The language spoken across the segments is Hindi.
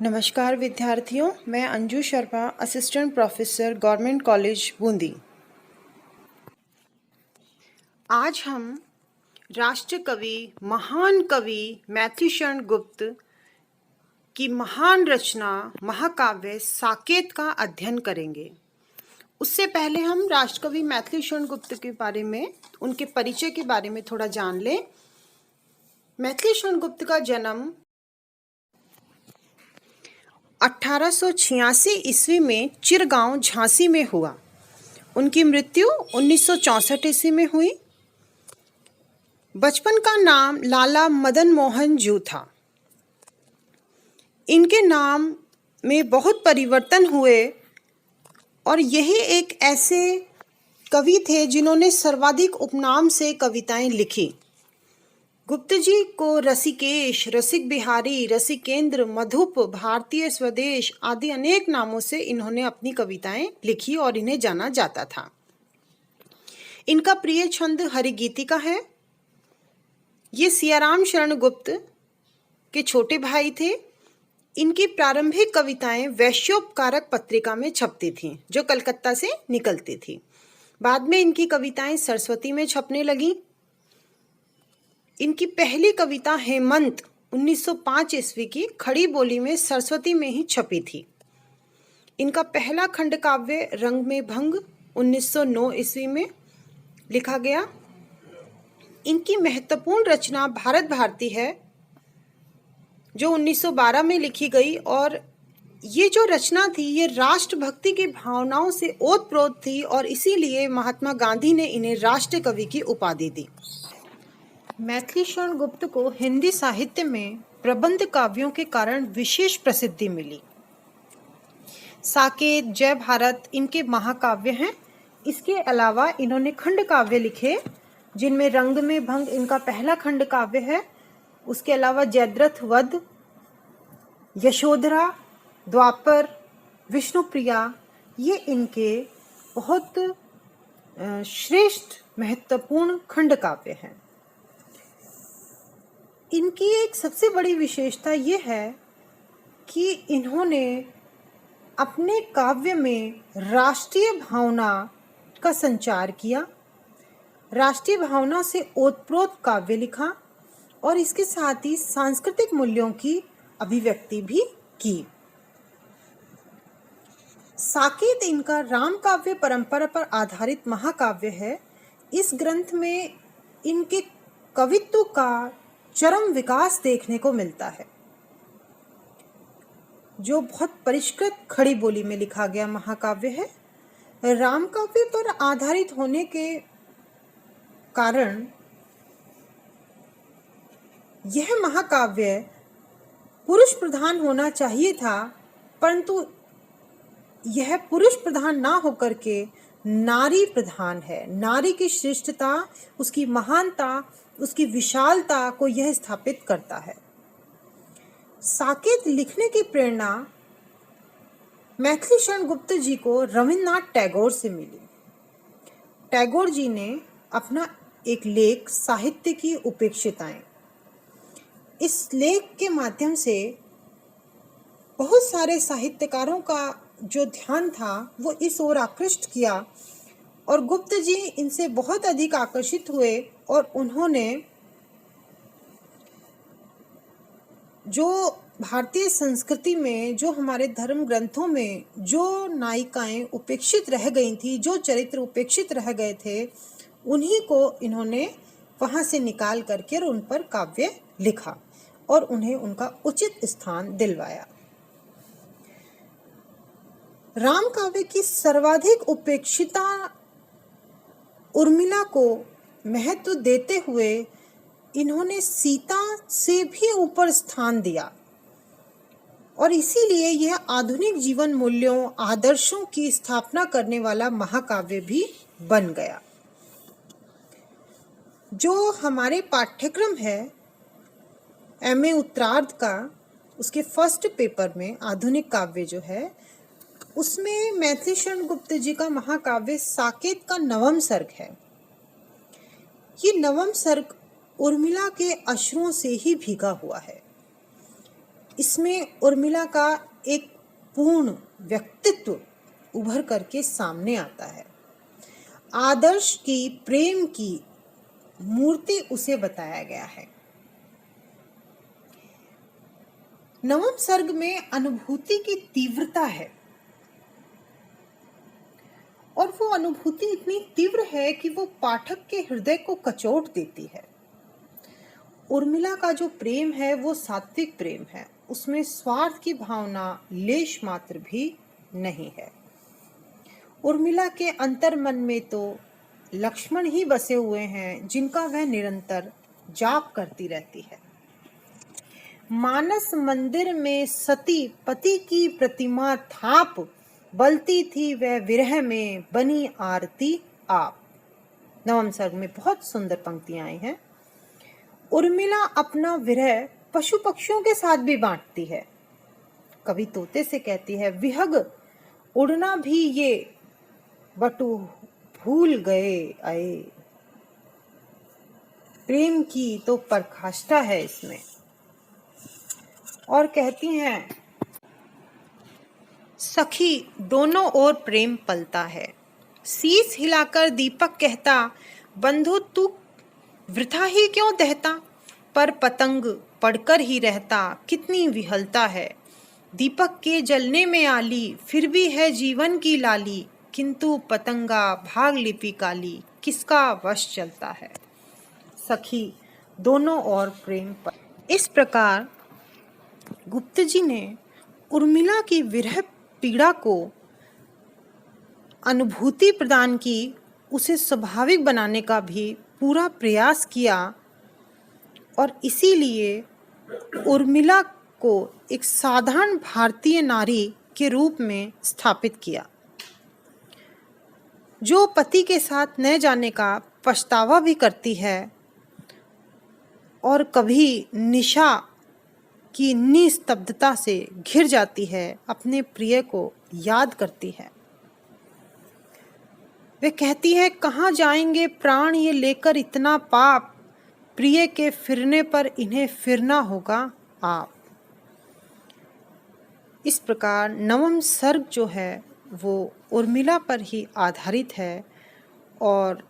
नमस्कार विद्यार्थियों, मैं Anju Sharma, assistant professor, government college Bundi. आज हम राष्ट्र कवि, महान कवि मैथिलीशरण गुप्त की महान रचना महाकाव्य साकेत का अध्ययन करेंगे। उससे पहले हम राष्ट्रकवि मैथिलीशरण गुप्त के बारे में, उनके परिचय के बारे में थोड़ा जान लें। मैथिलीशरण गुप्त का जन्म 1886 ईस्वी में चिरगांव झांसी में हुआ। उनकी मृत्यु 1964 ईस्वी में हुई। बचपन का नाम लाला मदन मोहन जू था। इनके नाम में बहुत परिवर्तन हुए और यही एक ऐसे कवि थे जिन्होंने सर्वाधिक उपनाम से कविताएं लिखी। गुप्त जी को रसिकेश, रसिक बिहारी, रसिकेंद्र, मधुप, भारतीय स्वदेश आदि अनेक नामों से इन्होंने अपनी कविताएं लिखी और इन्हें जाना जाता था। इनका प्रिय छंद हरिगीतिका है। ये सियाराम शरण गुप्त के छोटे भाई थे। इनकी प्रारंभिक कविताएं वैश्योपकारक पत्रिका में छपती थीं, जो कलकत्ता से निकलती थी। बाद में इनकी कविताएं सरस्वती में छपने लगीं। इनकी पहली कविता हेमंत 1905 ईस्वी की खड़ी बोली में सरस्वती में ही छपी थी। इनका पहला खंड काव्य रंग में भंग 1909 ईस्वी में लिखा गया। इनकी महत्वपूर्ण रचना भारत भारती है, जो 1912 में लिखी गई, और ये जो रचना थी ये राष्ट्रभक्ति की भावनाओं से ओतप्रोत थी और इसीलिए महात्मा गांधी ने इन्हें राष्ट्र कवि की उपाधि दी। मैथिलीशरण गुप्त को हिंदी साहित्य में प्रबंध काव्यों के कारण विशेष प्रसिद्धि मिली। साकेत, जय भारत इनके महाकाव्य हैं। इसके अलावा इन्होंने खंड काव्य लिखे, जिनमें रंग में भंग इनका पहला खंड काव्य है। उसके अलावा जयद्रथ वध, यशोधरा, द्वापर, विष्णुप्रिया, ये इनके बहुत श्रेष्ठ महत्वपूर्ण खंड काव्य हैं। इनकी एक सबसे बड़ी विशेषता ये है कि इन्होंने अपने काव्य में राष्ट्रीय भावना का संचार किया, राष्ट्रीय भावना से ओतप्रोत काव्य लिखा और इसके साथ ही सांस्कृतिक मूल्यों की अभिव्यक्ति भी की। साकेत इनका राम काव्य परंपरा पर आधारित महाकाव्य है। इस ग्रंथ में इनके कवित्व का चरम विकास देखने को मिलता है, जो बहुत परिष्कृत खड़ी बोली में लिखा गया महाकाव्य है। राम काव्य पर आधारित होने के कारण यह महाकाव्य पुरुष प्रधान होना चाहिए था, परंतु यह पुरुष प्रधान ना होकर के नारी प्रधान है। नारी की श्रेष्ठता, उसकी महानता, उसकी विशालता को यह स्थापित करता है। साकेत लिखने की प्रेरणा मैथिलीशरण गुप्त जी को रविन्द्रनाथ टैगोर से मिली। टैगोर जी ने अपना एक लेख साहित्य की उपेक्षिताएं, इस लेख के माध्यम से बहुत सारे साहित्यकारों का जो ध्यान था वो इस ओर आकृष्ट किया और गुप्त जी इनसे बहुत अधिक आकर्षित हुए और उन्होंने जो भारतीय संस्कृति में, जो हमारे धर्म ग्रंथों में जो नायिकाएं उपेक्षित रह गई थी, जो चरित्र उपेक्षित रह गए थे, उन्हीं को इन्होंने वहां से निकाल करके और उन पर काव्य लिखा और उन्हें उनका उचित स्थान दिलवाया। राम काव्य की सर्वाधिक उपेक्षिता उर्मिला को महत्व देते हुए इन्होंने सीता से भी ऊपर स्थान दिया और इसीलिए यह आधुनिक जीवन मूल्यों, आदर्शों की स्थापना करने वाला महाकाव्य भी बन गया। जो हमारे पाठ्यक्रम है एमए उत्तरार्ध का, उसके फर्स्ट पेपर में आधुनिक काव्य जो है, उसमें मैथिलीशरण गुप्त जी का महाकाव्य साकेत का नवम सर्ग है। ये नवम सर्ग उर्मिला के अश्रुओं से ही भीगा हुआ है। इसमें उर्मिला का एक पूर्ण व्यक्तित्व उभर करके सामने आता है। आदर्श की प्रेम की मूर्ति उसे बताया गया है। नवम सर्ग में अनुभूति की तीव्रता है और वो अनुभूति इतनी तीव्र है कि वो पाठक के हृदय को कचोट देती है। उर्मिला का जो प्रेम है वो सात्विक प्रेम है, उसमें स्वार्थ की भावना लेश मात्र भी नहीं है। उर्मिला के अंतर्मन में तो लक्ष्मण ही बसे हुए हैं जिनका वह निरंतर जाप करती रहती है। मानस मंदिर में सती पति की प्रतिमा थाप, बलती थी वह विरह में बनी आरती आप। नवम सर्ग में बहुत सुंदर पंक्तियां आई हैं। उर्मिला अपना विरह पशु पक्षियों के साथ भी बांटती है। कभी तोते से कहती है, विहग उड़ना भी ये बटु भूल गए आए। प्रेम की तो पराकाष्ठा है इसमें। और कहती हैं, सखी दोनों ओर प्रेम पलता है। शीश हिलाकर दीपक कहता, बंधु तू वृथा ही क्यों दहता। पर पतंग पड़कर ही रहता, कितनी विहलता है। दीपक के जलने में आली, फिर भी है जीवन की लाली। किंतु पतंगा भाग लिपि काली, किसका वश चलता है। सखी दोनों ओर प्रेम पर। इस प्रकार गुप्त जी ने उर्मिला की विरह पीड़ा को अनुभूति प्रदान की, उसे स्वाभाविक बनाने का भी पूरा प्रयास किया और इसीलिए उर्मिला को एक साधारण भारतीय नारी के रूप में स्थापित किया, जो पति के साथ न जाने का पछतावा भी करती है और कभी निशा की निस्तब्धता से घिर जाती है, अपने प्रिय को याद करती है। वे कहती है, कहाँ जाएंगे प्राण ये लेकर इतना पाप। प्रिय के फिरने पर इन्हें फिरना होगा आप। इस प्रकार नवम सर्ग जो है वो उर्मिला पर ही आधारित है और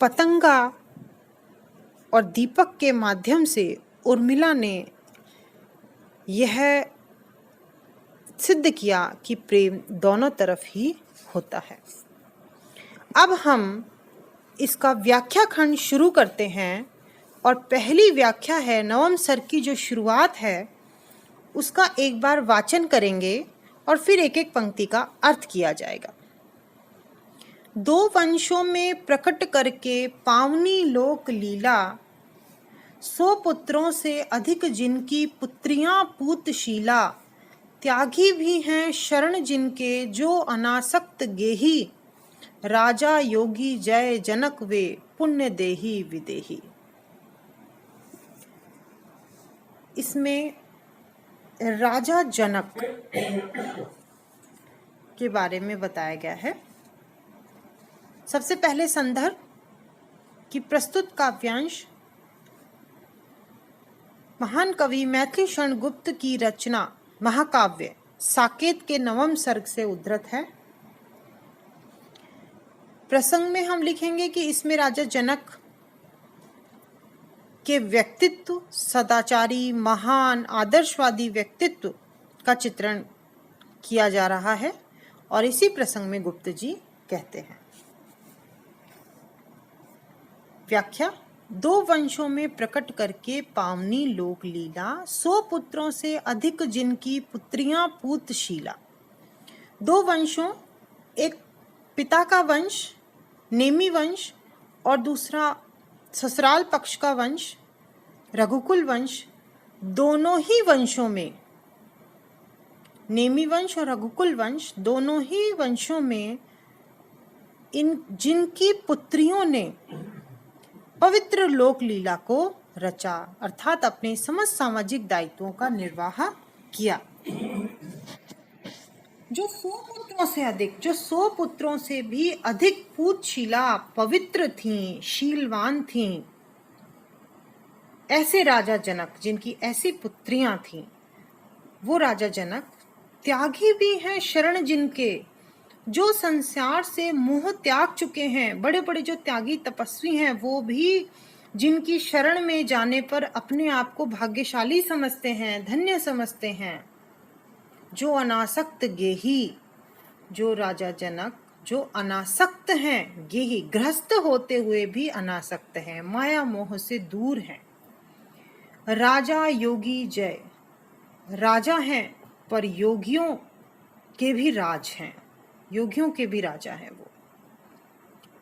पतंगा और दीपक के माध्यम से उर्मिला ने यह सिद्ध किया कि प्रेम दोनों तरफ ही होता है। अब हम इसका व्याख्या खंड शुरू करते हैं और पहली व्याख्या है नवम सर्ग की जो शुरुआत है उसका एक बार वाचन करेंगे और फिर एक एक पंक्ति का अर्थ किया जाएगा। दो वंशों में प्रकट करके पावनी लोक लीला, 100 पुत्रों से अधिक जिनकी पुत्रियां पूतशीला। त्यागी भी हैं शरण जिनके जो अनासक्त गेही, राजा योगी जय जनक वे पुण्य देही विदेही। इसमें राजा जनक के बारे में बताया गया है। सबसे पहले संदर्भ कि प्रस्तुत काव्यांश महान कवि मैथिली शरण गुप्त की रचना महाकाव्य साकेत के नवम सर्ग से उद्धृत है। प्रसंग में हम लिखेंगे कि इसमें राजा जनक के व्यक्तित्व, सदाचारी महान आदर्शवादी व्यक्तित्व का चित्रण किया जा रहा है और इसी प्रसंग में गुप्त जी कहते हैं। व्याख्या, 2 वंशों में प्रकट करके पावनी लोक लीला, 100 पुत्रों से अधिक जिनकी पुत्रियां पूतशीला। 2 वंशों, एक पिता का वंश नेमी वंश और दूसरा ससुराल पक्ष का वंश रघुकुल वंश। दोनों ही वंशों में, नेमी वंश और रघुकुल वंश, दोनों ही वंशों में जिनकी पुत्रियों ने पवित्र लोक लीला को रचा, अर्थात अपने समस्त सामाजिक दायित्वों का निर्वाह किया। जो 100 पुत्रों से भी अधिक पूतशीला, पवित्र थीं, शीलवान थीं, ऐसे राजा जनक जिनकी ऐसी पुत्रियां थीं, वो राजा जनक त्यागी भी हैं शरण जिनके, जो संसार से मोह त्याग चुके हैं। बड़े बड़े जो त्यागी तपस्वी हैं वो भी जिनकी शरण में जाने पर अपने आप को भाग्यशाली समझते हैं, धन्य समझते हैं। जो अनासक्त गेही, जो राजा जनक जो अनासक्त हैं, गेही गृहस्थ होते हुए भी अनासक्त हैं, माया मोह से दूर हैं। राजा योगी जय, राजा हैं पर योगियों के भी राज हैं, योगियों के भी राजा हैं वो।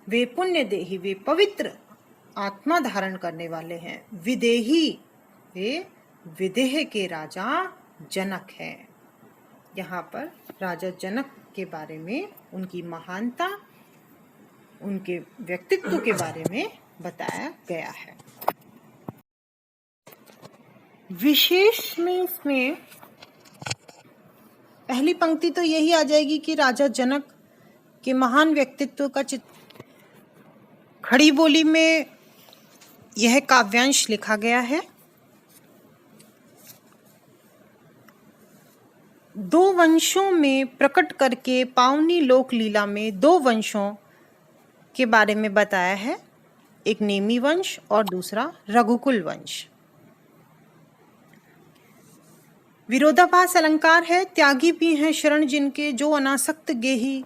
वे पुण्य देही, वे पवित्र आत्मा धारण करने वाले हैं। विदेही, वे विदेह के राजा जनक हैं। यहाँ पर राजा जनक के बारे में, उनकी महानता, उनके व्यक्तित्व के बारे में बताया गया है। विशेष में इसमें पहली पंक्ति तो यही आ जाएगी कि राजा जनक के महान व्यक्तित्व का चित्र खड़ी बोली में यह काव्यांश लिखा गया है। दो वंशों में प्रकट करके पावनी लोक लीला में दो वंशों के बारे में बताया है, एक नेमी वंश और दूसरा रघुकुल वंश। विरोधाभास अलंकार है, त्यागी भी हैं शरण जिनके, जो अनासक्त गेही।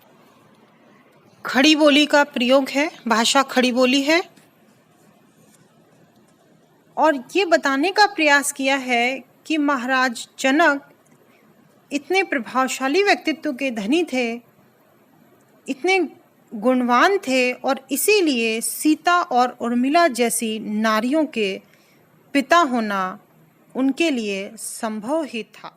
खड़ी बोली का प्रयोग है, भाषा खड़ी बोली है, और ये बताने का प्रयास किया है कि महाराज जनक इतने प्रभावशाली व्यक्तित्व के धनी थे, इतने गुणवान थे, और इसीलिए सीता और उर्मिला जैसी नारियों के पिता होना उनके लिए संभव ही था।